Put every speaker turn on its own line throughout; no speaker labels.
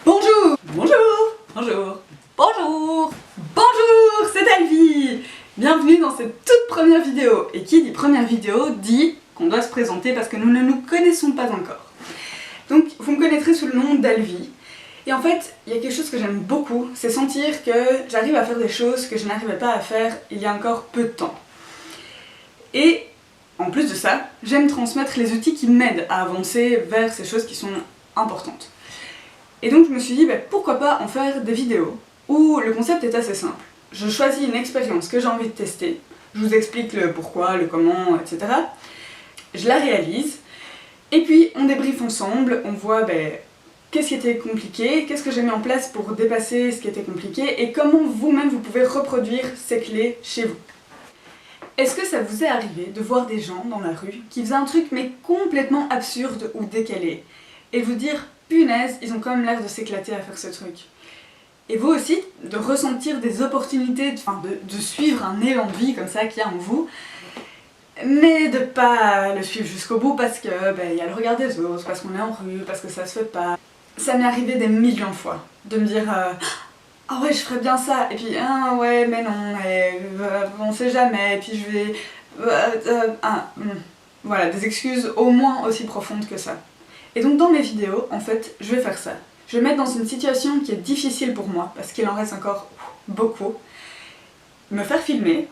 Bonjour, bonjour, bonjour, bonjour, bonjour, c'est Elvie. Bienvenue dans cette toute première vidéo. Et qui dit première vidéo dit qu'on doit se présenter parce que nous ne nous connaissons pas encore. Donc vous me connaîtrez sous le nom d'Elvie. Et en fait, il y a quelque chose que j'aime beaucoup, c'est sentir que j'arrive à faire des choses que je n'arrivais pas à faire il y a encore peu de temps. Et en plus de ça, j'aime transmettre les outils qui m'aident à avancer vers ces choses qui sont importantes. Et donc je me suis dit, pourquoi pas en faire des vidéos où le concept est assez simple. Je choisis une expérience que j'ai envie de tester, je vous explique le pourquoi, le comment, etc. Je la réalise, et puis on débriefe ensemble, on voit qu'est-ce qui était compliqué, qu'est-ce que j'ai mis en place pour dépasser ce qui était compliqué, et comment vous-même vous pouvez reproduire ces clés chez vous. Est-ce que ça vous est arrivé de voir des gens dans la rue qui faisaient un truc mais complètement absurde ou décalé, et vous dire punaise, ils ont quand même l'air de s'éclater à faire ce truc. Et vous aussi, de ressentir des opportunités, de suivre un élan de vie comme ça qu'il y a en vous, mais de pas le suivre jusqu'au bout parce que y a le regard des autres, parce qu'on est en rue, parce que ça se fait pas. Ça m'est arrivé des millions de fois, de me dire ah ouais, je ferais bien ça, et puis ah ouais, mais non, on sait jamais, et puis je vais... Voilà, des excuses au moins aussi profondes que ça. Et donc dans mes vidéos, en fait, je vais faire ça. Je vais mettre dans une situation qui est difficile pour moi, parce qu'il en reste encore beaucoup, me faire filmer,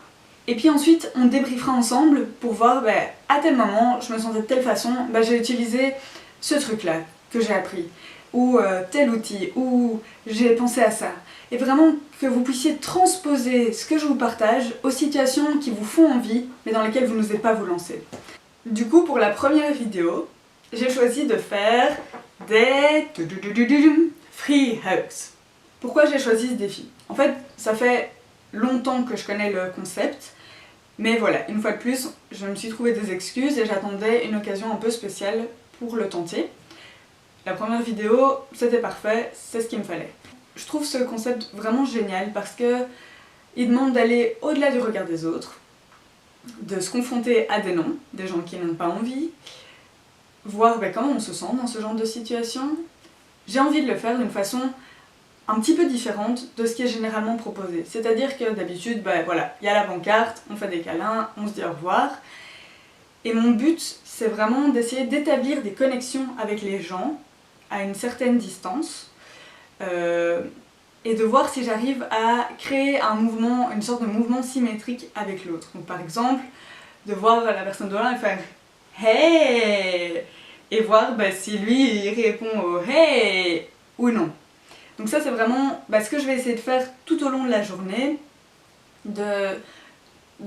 et puis ensuite on débriefera ensemble pour voir, à tel moment, je me sentais de telle façon, j'ai utilisé ce truc-là que j'ai appris, ou tel outil, ou j'ai pensé à ça. Et vraiment que vous puissiez transposer ce que je vous partage aux situations qui vous font envie, mais dans lesquelles vous n'osez pas vous lancer. Du coup, pour la première vidéo, j'ai choisi de faire des free hugs. Pourquoi j'ai choisi ce défi? En fait, ça fait longtemps que je connais le concept, mais voilà, une fois de plus, je me suis trouvé des excuses et j'attendais une occasion un peu spéciale pour le tenter. La première vidéo, c'était parfait, c'est ce qu'il me fallait. Je trouve ce concept vraiment génial parce que il demande d'aller au-delà du regard des autres, de se confronter à des noms, des gens qui n'ont pas envie, voir comment on se sent dans ce genre de situation. J'ai envie de le faire d'une façon un petit peu différente de ce qui est généralement proposé. C'est-à-dire que d'habitude, voilà, il y a la pancarte, on fait des câlins, on se dit au revoir. Et mon but, c'est vraiment d'essayer d'établir des connexions avec les gens à une certaine distance et de voir si j'arrive à créer un mouvement, une sorte de mouvement symétrique avec l'autre. Donc par exemple, de voir la personne de l'un et faire « Hey !» et voir si lui il répond au « Hey !» ou non. Donc ça c'est vraiment ce que je vais essayer de faire tout au long de la journée, de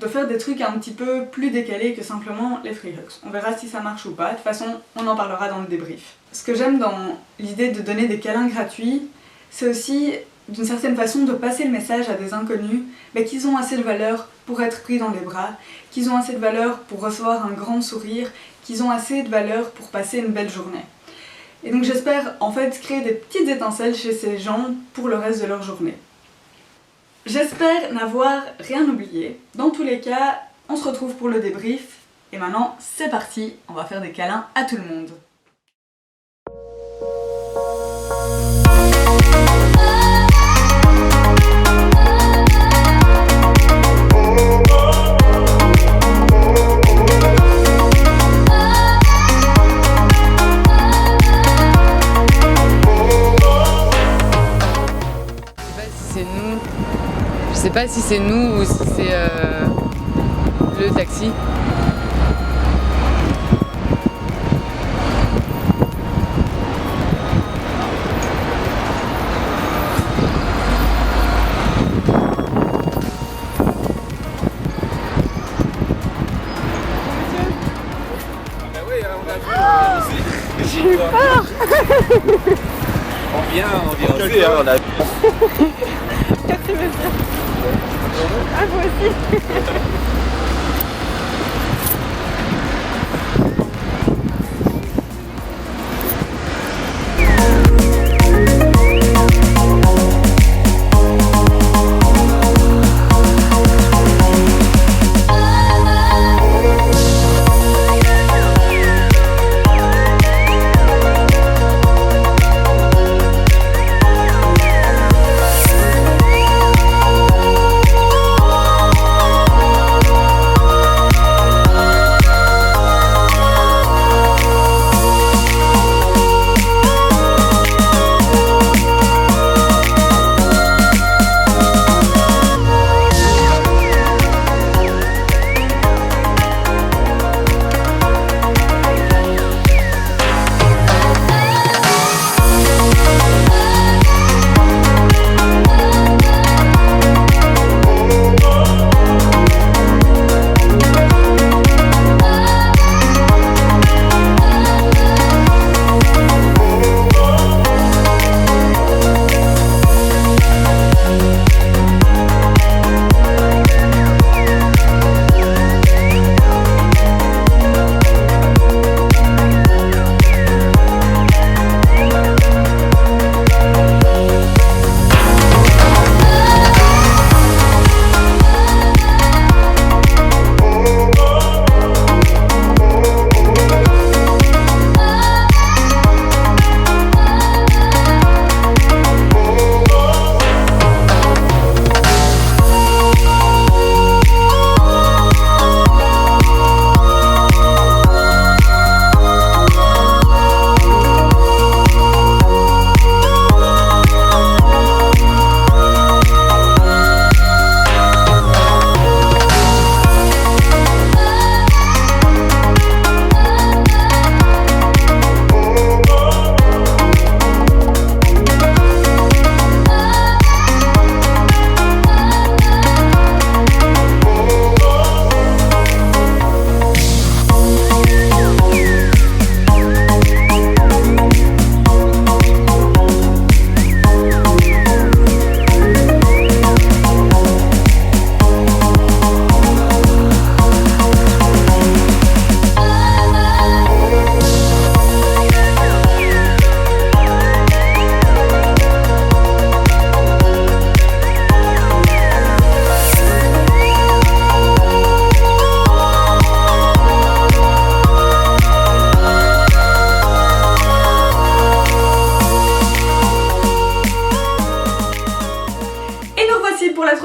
faire des trucs un petit peu plus décalés que simplement les free hugs. On verra si ça marche ou pas, de toute façon on en parlera dans le débrief. Ce que j'aime dans l'idée de donner des câlins gratuits, c'est aussi d'une certaine façon de passer le message à des inconnus qu'ils ont assez de valeur pour être pris dans les bras, qu'ils ont assez de valeur pour recevoir un grand sourire, qu'ils ont assez de valeur pour passer une belle journée. Et donc j'espère en fait créer des petites étincelles chez ces gens pour le reste de leur journée. J'espère n'avoir rien oublié. Dans tous les cas, on se retrouve pour le débrief. Et maintenant, c'est parti, on va faire des câlins à tout le monde.
Je sais pas si c'est nous ou si c'est le taxi.
J'ai eu peur. On vient aussi, on a...
Merci monsieur. Ah vous aussi.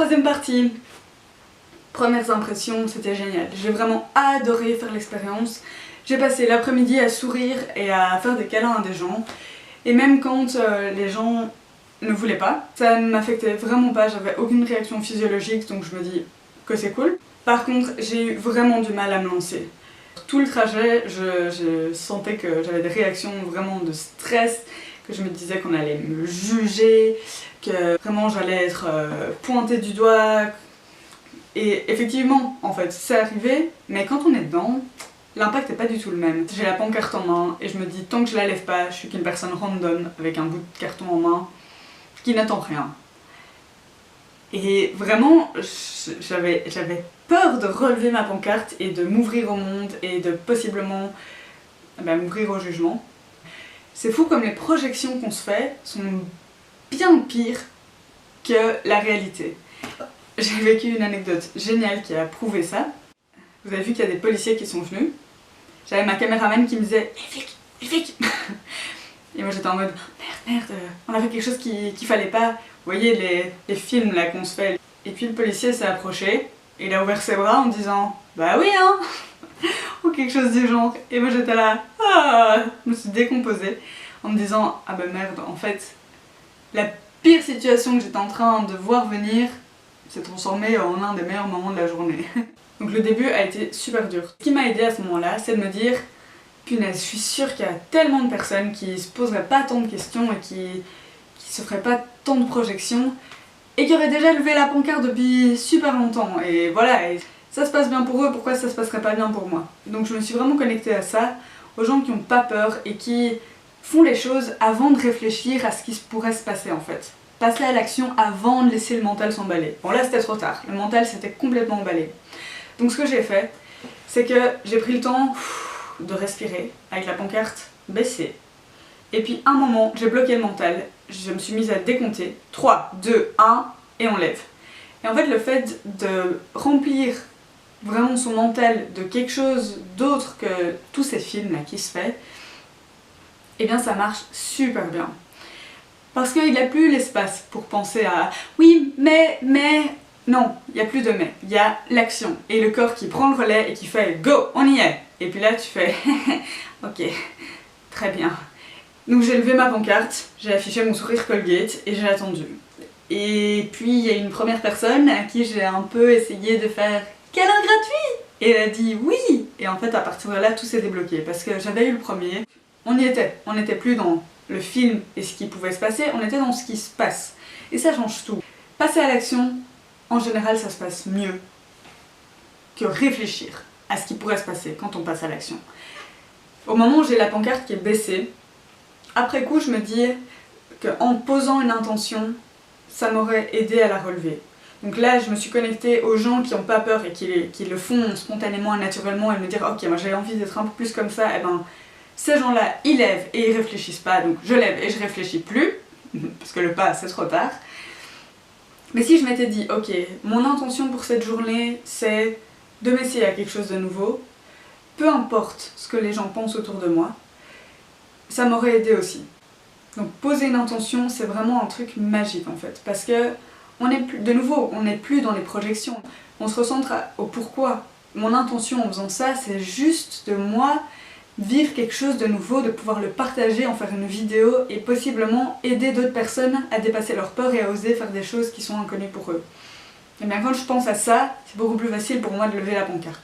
troisième partie. Premières impressions, c'était génial. J'ai vraiment adoré faire l'expérience. J'ai passé l'après-midi à sourire et à faire des câlins à des gens. Et même quand les gens ne voulaient pas, ça ne m'affectait vraiment pas, j'avais aucune réaction physiologique, donc je me dis que c'est cool. Par contre, j'ai eu vraiment du mal à me lancer. Tout le trajet, je sentais que j'avais des réactions vraiment de stress, que je me disais qu'on allait me juger, que vraiment j'allais être pointée du doigt. Et effectivement, en fait, c'est arrivé, mais quand on est dedans, l'impact n'est pas du tout le même. J'ai la pancarte en main et je me dis tant que je la lève pas, je suis qu'une personne random avec un bout de carton en main qui n'attend rien. Et vraiment, j'avais peur de relever ma pancarte et de m'ouvrir au monde et de possiblement m'ouvrir au jugement. C'est fou comme les projections qu'on se fait sont bien pires que la réalité. J'ai vécu une anecdote géniale qui a prouvé ça. Vous avez vu qu'il y a des policiers qui sont venus. J'avais ma caméraman qui me disait « Les flics !» Et moi j'étais en mode « Merde, on a fait quelque chose qu'il fallait pas. » Vous voyez les films là qu'on se fait. Et puis le policier s'est approché, et il a ouvert ses bras en disant « Bah oui hein !» ou quelque chose du genre. Et moi j'étais là, je me suis décomposée en me disant « Ah bah merde, en fait, la pire situation que j'étais en train de voir venir s'est transformée en un des meilleurs moments de la journée. » Donc le début a été super dur. Ce qui m'a aidé à ce moment-là, c'est de me dire punaise, je suis sûre qu'il y a tellement de personnes qui se poseraient pas tant de questions et qui se feraient pas tant de projections et qui auraient déjà levé la pancarte depuis super longtemps. Et voilà, et ça se passe bien pour eux, pourquoi ça se passerait pas bien pour moi? Donc je me suis vraiment connectée à ça, aux gens qui n'ont pas peur et qui font les choses avant de réfléchir à ce qui pourrait se passer en fait. Passer à l'action avant de laisser le mental s'emballer. Bon là c'était trop tard, le mental s'était complètement emballé. Donc ce que j'ai fait, c'est que j'ai pris le temps de respirer avec la pancarte baissée. Et puis un moment, j'ai bloqué le mental, je me suis mise à décompter. 3, 2, 1 et on lève. Et en fait le fait de remplir vraiment son mental de quelque chose d'autre que tous ces films là qui se fait, eh bien ça marche super bien. Parce qu'il n'y a plus l'espace pour penser à oui mais... Non, il n'y a plus de mais, il y a l'action et le corps qui prend le relais et qui fait go, on y est. Et puis là tu fais ok, très bien. Donc j'ai levé ma pancarte, j'ai affiché mon sourire Colgate et j'ai attendu. Et puis il y a une première personne à qui j'ai un peu essayé de faire câlin gratuit et elle a dit oui. Et en fait à partir de là tout s'est débloqué parce que j'avais eu le premier, on y était, on n'était plus dans le film et ce qui pouvait se passer, on était dans ce qui se passe. Et ça change tout. Passer à l'action, en général, ça se passe mieux que réfléchir à ce qui pourrait se passer quand on passe à l'action. Au moment où j'ai la pancarte qui est baissée, après coup, je me dis qu'en posant une intention, ça m'aurait aidé à la relever. Donc là, je me suis connectée aux gens qui n'ont pas peur et qui le font spontanément et naturellement et me dire ok, moi j'ai envie d'être un peu plus comme ça, et ben ces gens-là, ils lèvent et ils réfléchissent pas, donc je lève et je réfléchis plus, parce que le pas, c'est trop tard. Mais si je m'étais dit, ok, mon intention pour cette journée, c'est de m'essayer à quelque chose de nouveau, peu importe ce que les gens pensent autour de moi, ça m'aurait aidé aussi. Donc poser une intention, c'est vraiment un truc magique en fait, parce que on est plus, de nouveau, on n'est plus dans les projections, on se recentre au pourquoi. Mon intention en faisant ça, c'est juste de moi vivre quelque chose de nouveau, de pouvoir le partager, en faire une vidéo et possiblement aider d'autres personnes à dépasser leur peur et à oser faire des choses qui sont inconnues pour eux. Et bien quand je pense à ça, c'est beaucoup plus facile pour moi de lever la pancarte.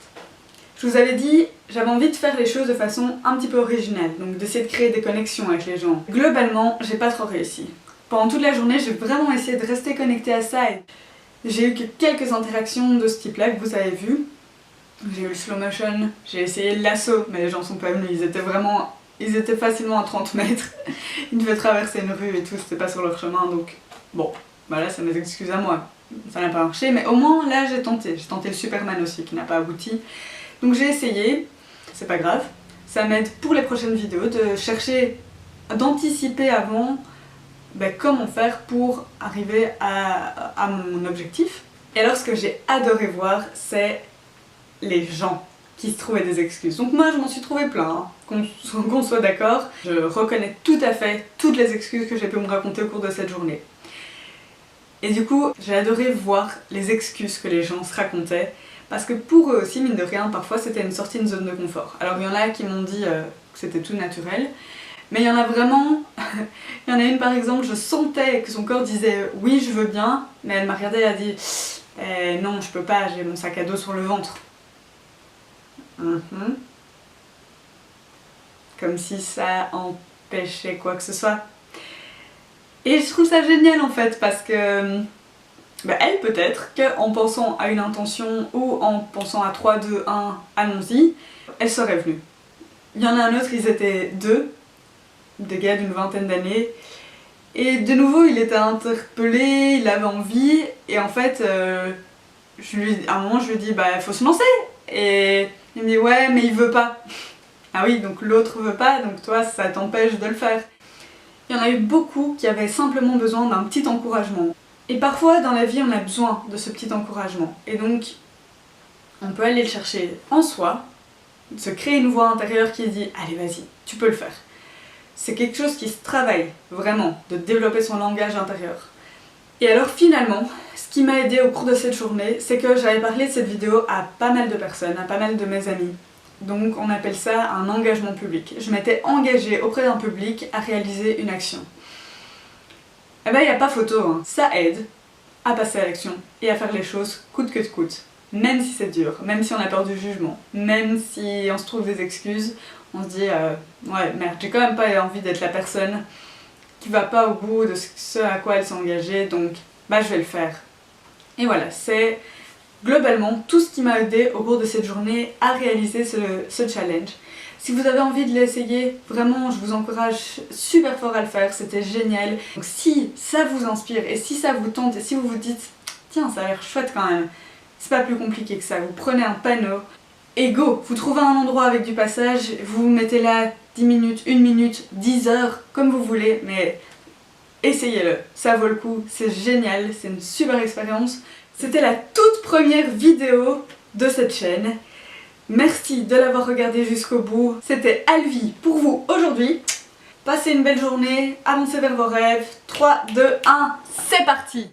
Je vous avais dit, j'avais envie de faire les choses de façon un petit peu originale, donc d'essayer de créer des connexions avec les gens. Globalement, j'ai pas trop réussi. Pendant toute la journée, j'ai vraiment essayé de rester connectée à ça et j'ai eu que quelques interactions de ce type-là que vous avez vu. J'ai eu le slow motion, j'ai essayé le lasso, mais les gens sont pas venus, ils étaient facilement à 30 mètres. Ils devaient traverser une rue et tout, c'était pas sur leur chemin, donc bon, bah là c'est mes excuses à moi. Ça n'a pas marché, mais au moins là j'ai tenté le Superman aussi qui n'a pas abouti. Donc j'ai essayé, c'est pas grave, ça m'aide pour les prochaines vidéos de chercher, d'anticiper avant comment faire pour arriver à mon objectif. Et alors ce que j'ai adoré voir, c'est les gens qui se trouvaient des excuses. Donc moi je m'en suis trouvé plein, hein, qu'on soit d'accord. Je reconnais tout à fait toutes les excuses que j'ai pu me raconter au cours de cette journée. Et du coup, j'ai adoré voir les excuses que les gens se racontaient, parce que pour eux aussi, mine de rien, parfois c'était une sortie de zone de confort. Alors il y en a qui m'ont dit que c'était tout naturel, mais il y en a vraiment... il y en a une par exemple, je sentais que son corps disait « oui, je veux bien », mais elle m'a regardée et a dit « non, je peux pas, j'ai mon sac à dos sur le ventre ». Comme si ça empêchait quoi que ce soit. Et je trouve ça génial en fait, parce que elle peut-être qu'en pensant à une intention ou en pensant à 3, 2, 1, allons-y, elle serait venue. Il y en a un autre, ils étaient deux, des gars d'une vingtaine d'années, et de nouveau il était interpellé, il avait envie, et en fait à un moment je lui dis bah faut se lancer, et il me dit ouais mais il veut pas. Ah oui, donc l'autre veut pas, donc toi ça t'empêche de le faire. Il y en a eu beaucoup qui avaient simplement besoin d'un petit encouragement. Et parfois dans la vie on a besoin de ce petit encouragement, et donc on peut aller le chercher en soi, se créer une voix intérieure qui dit allez vas-y, tu peux le faire. C'est quelque chose qui se travaille vraiment, de développer son langage intérieur. Et alors finalement, ce qui m'a aidé au cours de cette journée, c'est que j'avais parlé de cette vidéo à pas mal de personnes, à pas mal de mes amis. Donc on appelle ça un engagement public. Je m'étais engagée auprès d'un public à réaliser une action. Eh ben y a pas photo, hein. Ça aide à passer à l'action et à faire les choses coûte que coûte. Même si c'est dur, même si on a peur du jugement, même si on se trouve des excuses, on se dit ouais merde, j'ai quand même pas envie d'être la personne qui va pas au bout de ce à quoi elle s'est engagée, donc bah je vais le faire. Et voilà, c'est globalement tout ce qui m'a aidé au cours de cette journée à réaliser ce challenge. Si vous avez envie de l'essayer, vraiment je vous encourage super fort à le faire, c'était génial. Donc si ça vous inspire et si ça vous tente et si vous vous dites tiens ça a l'air chouette quand même, c'est pas plus compliqué que ça, vous prenez un panneau et go, vous trouvez un endroit avec du passage, vous vous mettez là 10 minutes, 1 minute, 10 heures, comme vous voulez, mais essayez-le, ça vaut le coup, c'est génial, c'est une super expérience. C'était la toute première vidéo de cette chaîne. Merci de l'avoir regardée jusqu'au bout. C'était Alvi pour vous aujourd'hui. Passez une belle journée, avancez vers vos rêves. 3, 2, 1, c'est parti!